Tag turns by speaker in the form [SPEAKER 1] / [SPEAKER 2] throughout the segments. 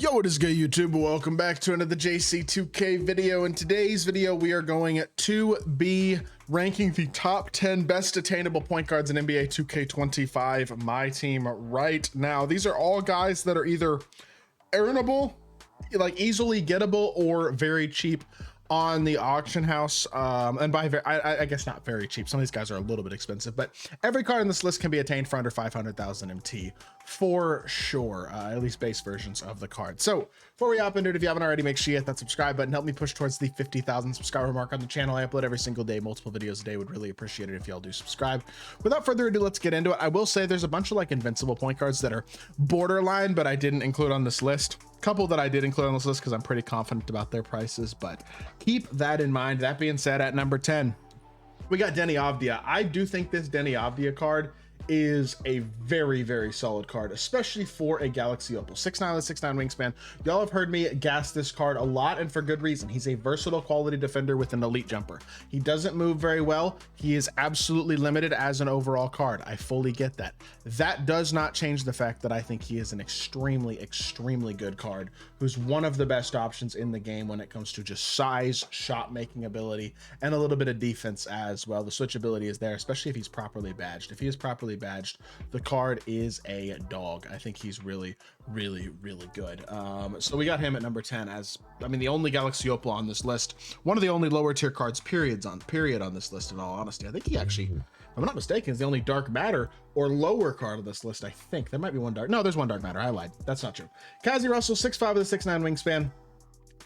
[SPEAKER 1] Yo, what is good, YouTube? Welcome back to another JC2K video. In today's video, we are going to be ranking the top 10 best attainable point guards in NBA 2K25 MyTEAM right now. These are all guys that are either earnable, like easily gettable, or very cheap on the auction house. And by I guess not very cheap. Some of these guys are a little bit expensive, but every card in this list can be attained for under 500,000 MT for sure, at least base versions of the card. So before we hop into it, if you haven't already, make sure you hit that subscribe button. Help me push towards the 50,000 subscriber mark on the channel. I upload every single day, multiple videos a day. Would really appreciate it if y'all do subscribe. Without further ado, let's get into it. I will say there's a bunch of like invincible point guards that are borderline, but I didn't include on this list. Couple that I did include on this list because I'm pretty confident about their prices, but keep that in mind. That being said, at number 10, we got Deni Avdija. I do think this Deni Avdija card is a very, very solid card, especially for a Galaxy Opal. 6'9" with 6'9" wingspan. Y'all have heard me gas this card a lot, and for good reason. He's a versatile quality defender with an elite jumper. He doesn't move very well. He is absolutely limited as an overall card. I fully get that. That does not change the fact that I think he is an extremely, extremely good card, who's one of the best options in the game when it comes to just size, shot making ability, and a little bit of defense as well. The switchability is there, especially if he's properly badged. If he is properly badged, the card is a dog. I think he's really, really, really good. So we got him at number 10 as, I mean, the only Galaxy Opal on this list, one of the only lower tier cards period on this list. In all honesty, I think he actually, if I'm not mistaken, is the only dark matter or lower card of this list. I think there might be one dark. No, there's one dark matter. I lied. That's not true. Cazzie Russell, 6'5" with a 6'9" wingspan.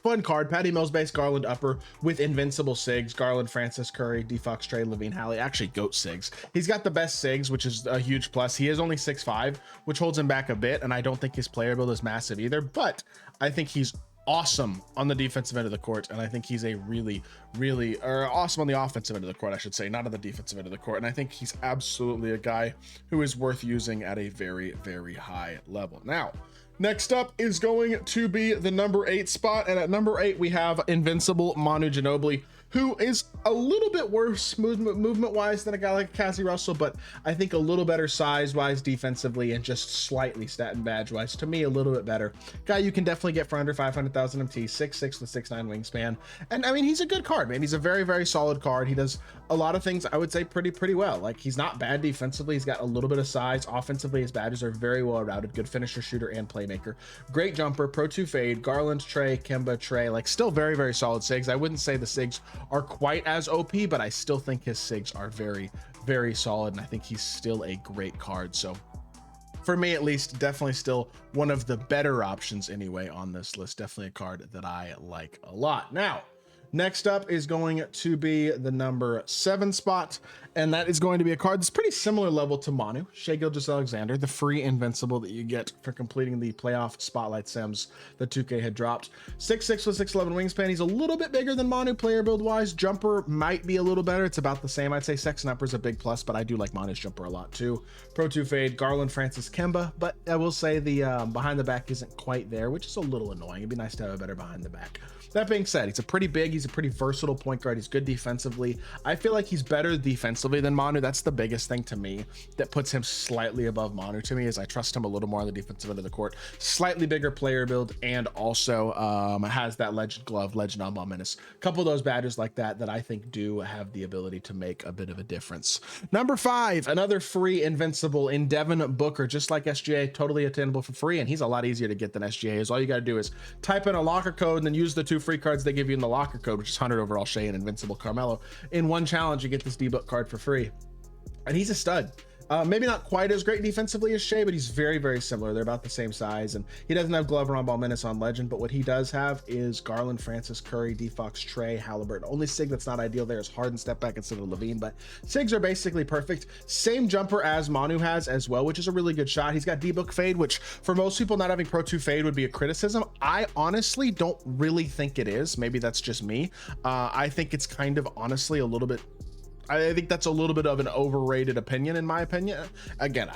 [SPEAKER 1] Fun card. Patty Mills base, Garland upper with invincible SIGs. Garland, Francis, Curry, D-Fox, Trey, Levine, Halley. Actually, GOAT SIGs. He's got the best SIGs, which is a huge plus. He is only 6'5", which holds him back a bit, and I don't think his player build is massive either, but I think he's awesome on the defensive end of the court, and I think he's a really, really, or awesome on the offensive end of the court, I should say, not on the defensive end of the court. And I think he's absolutely a guy who is worth using at a very, very high level. Now, next up is going to be the number 8 spot, and at number 8 we have invincible Manu Ginobili, who is a little bit worse movement wise than a guy like Cazzie Russell, but I think a little better size wise defensively, and just slightly stat and badge wise, to me, a little bit better guy. You can definitely get for under 500,000 MT, 6'6" with 6'9" wingspan. And I mean, he's a good card, man. He's a very, very solid card. He does a lot of things, I would say, pretty well. Like, he's not bad defensively. He's got a little bit of size. Offensively, his badges are very well routed. Good finisher, shooter, and playmaker. Great jumper, Pro 2 fade, Garland, Trey, Kemba, Trey, like still very, very solid SIGs. I wouldn't say the SIGs are quite as OP, but I still think his SIGs are very, very solid, and I think he's still a great card. So for me, at least, definitely still one of the better options anyway on this list. Definitely a card that I like a lot. Now, next up is going to be the number 7 spot, and that is going to be a card that's pretty similar level to Manu, Shai Gilgeous-Alexander, the free invincible that you get for completing the playoff spotlight sims that 2K had dropped. 6'6" with 6'11" wingspan. He's a little bit bigger than Manu player build wise. Jumper might be a little better. It's about the same. I'd say sex and upper is a big plus, but I do like Manu's jumper a lot too. Pro 2 fade, Garland, Francis, Kemba, but I will say the behind the back isn't quite there, which is a little annoying. It'd be nice to have a better behind the back. That being said, he's a pretty big, he's a pretty versatile point guard. He's good defensively. I feel like he's better defensively than Manu. That's the biggest thing to me that puts him slightly above Manu to me, is I trust him a little more on the defensive end of the court. Slightly bigger player build, and also has that legend glove, legend on ball menace. A couple of those badges like that I think do have the ability to make a bit of a difference. Number 5, another free invincible in Devin Booker, just like SGA, totally attainable for free, and he's a lot easier to get than SGA is. All you got to do is type in a locker code and then use the 2 free cards they give you in the locker code, which is 100 overall Shai and invincible Carmelo. In one challenge, you get this D-Book card for free, and he's a stud. Maybe not quite as great defensively as Shai, but he's very, very similar. They're about the same size, and he doesn't have glove or on ball menace on legend, but what he does have is Garland, Francis, Curry, D-Fox, Trey, Halliburton. Only SIG that's not ideal there is Harden step back instead of Levine, but SIGs are basically perfect. Same jumper as Manu has as well, which is a really good shot. He's got D-Book fade, which for most people, not having Pro 2 fade would be a criticism. I honestly don't really think it is. Maybe that's just me. I think it's kind of honestly a little bit, I think that's a little bit of an overrated opinion, in my opinion. Again,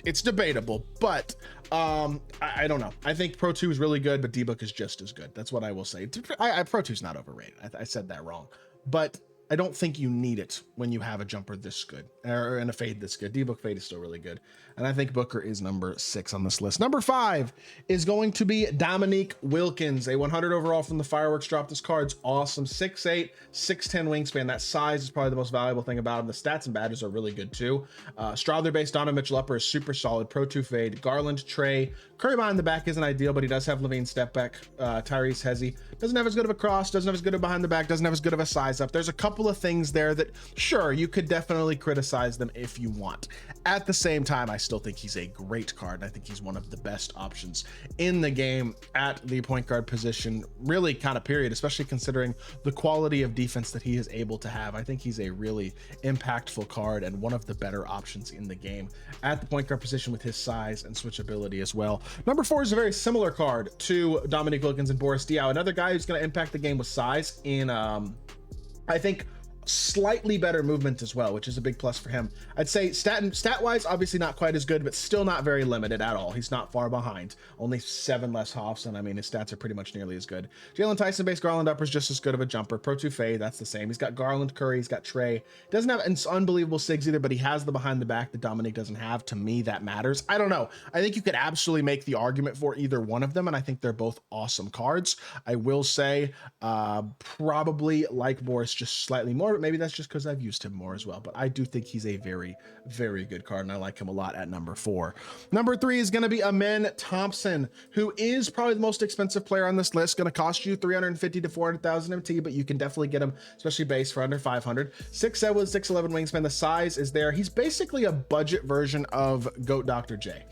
[SPEAKER 1] it's debatable, but I don't know. I think Pro 2 is really good, but D-Book is just as good. That's what I will say. Pro 2 is not overrated. I said that wrong, but I don't think you need it when you have a jumper this good or in a fade this good. D-Book fade is still really good. And I think Booker is number 6 on this list. Number 5 is going to be Dominique Wilkins, a 100 overall from the fireworks drop. This card's awesome. 6'8", 6'10 wingspan. That size is probably the most valuable thing about him. The stats and badges are really good too. Strawther based Donovan Mitchell upper is super solid. Pro 2 fade. Garland, Trey. Curry behind the back isn't ideal, but he does have Levine step back. Tyrese Hezzy doesn't have as good of a cross, doesn't have as good of behind the back, doesn't have as good of a size up. There's a couple of things there that, sure, you could definitely criticize them if you want. At the same time, I still think he's a great card. I think he's one of the best options in the game at the point guard position, really kind of period, especially considering the quality of defense that he is able to have. I think he's a really impactful card and one of the better options in the game at the point guard position with his size and switchability as well. Number 4 is a very similar card to Dominique Wilkins and Boris Diaw, another guy who's going to impact the game with size in, I think, slightly better movement as well, which is a big plus for him. I'd say stat wise, obviously not quite as good, but still not very limited at all. He's not far behind, only 7 less hoffs, and I mean his stats are pretty much nearly as good. Jalen Tyson based Garland upper is just as good of a jumper. Pro 2 fade, that's the same. He's got Garland, Curry, he's got Trey. Doesn't have an unbelievable sigs either, but he has the behind the back that Dominique doesn't have. To me, that matters. I don't know, I think you could absolutely make the argument for either one of them, and I think they're both awesome cards. I will say probably like Boris just slightly more, but maybe that's just because I've used him more as well. But I do think he's a very, very good card, and I like him a lot at number 4. Number 3 is going to be Amen Thompson, who is probably the most expensive player on this list. Going to cost you 350 to 400,000 MT, but you can definitely get him, especially base, for under 500. 6'7", 6'11 wingspan. The size is there. He's basically a budget version of GOAT Dr. J.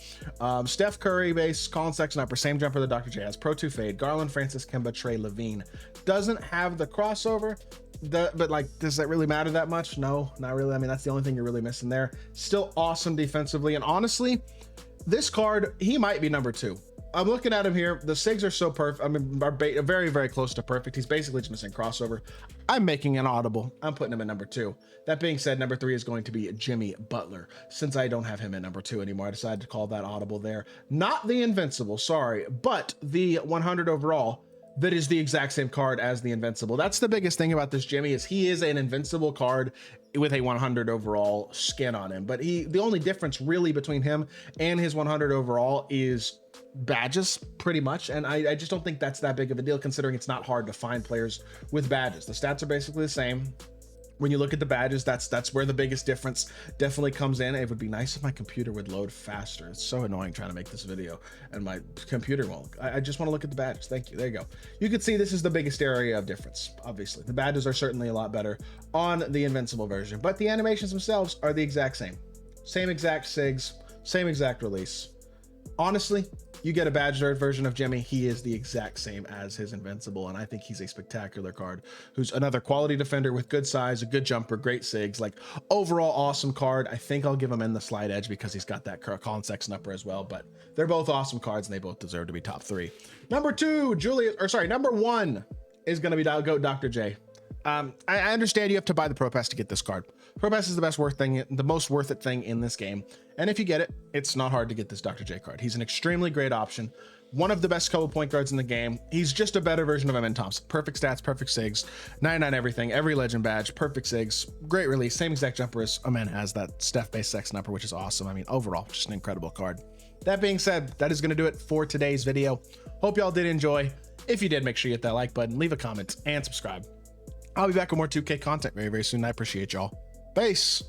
[SPEAKER 1] Steph Curry base, Colin Sexton upper, same jumper that Dr. J has. Pro 2 fade. Garland, Francis Kemba, Trey, Levine. Doesn't have the crossover. But like, does that really matter that much? No, not really. I mean, that's the only thing you're really missing there. Still awesome defensively, and honestly, this card, he might be number 2. I'm looking at him here. The sigs are so perfect. I mean, are very, very close to perfect. He's basically just missing crossover. I'm making an audible. I'm putting him at number 2. That being said, number 3 is going to be Jimmy Butler. Since I don't have him at number 2 anymore, I decided to call that audible there. Not the Invincible, sorry, but the 100 overall. That is the exact same card as the Invincible. That's the biggest thing about this Jimmy, is he is an Invincible card with a 100 overall skin on him. But the only difference really between him and his 100 overall is badges, pretty much. And I just don't think that's that big of a deal, considering it's not hard to find players with badges. The stats are basically the same. When you look at the badges, that's where the biggest difference definitely comes in. It would be nice if my computer would load faster. It's so annoying trying to make this video and my computer won't. I just want to look at the badges. Thank you. There you go. You can see this is the biggest area of difference. Obviously, the badges are certainly a lot better on the Invincible version, but the animations themselves are the exact same. Same exact SIGs, same exact release. Honestly, you get a badged version of Jimmy, he is the exact same as his Invincible, and I think he's a spectacular card who's another quality defender with good size, a good jumper, great sigs, like overall awesome card. I think I'll give him in the slide edge because he's got that Colin Sexton upper as well, but they're both awesome cards and they both deserve to be top 3. Number 1 is going to be GOAT Dr. J. I understand you have to buy the Pro Pass to get this card. Pro Pass is the most worth it thing in this game. And if you get it, it's not hard to get this Dr. J card. He's an extremely great option. One of the best couple point guards in the game. He's just a better version of Amen Thompson. Perfect stats, perfect sigs, 99 everything, every legend badge, perfect sigs, great release, same exact jumper as Amen has, that Steph-based Sexton upper, which is awesome. I mean, overall, just an incredible card. That being said, that is going to do it for today's video. Hope y'all did enjoy. If you did, make sure you hit that like button, leave a comment, and subscribe. I'll be back with more 2K content very, very soon. I appreciate y'all. Peace.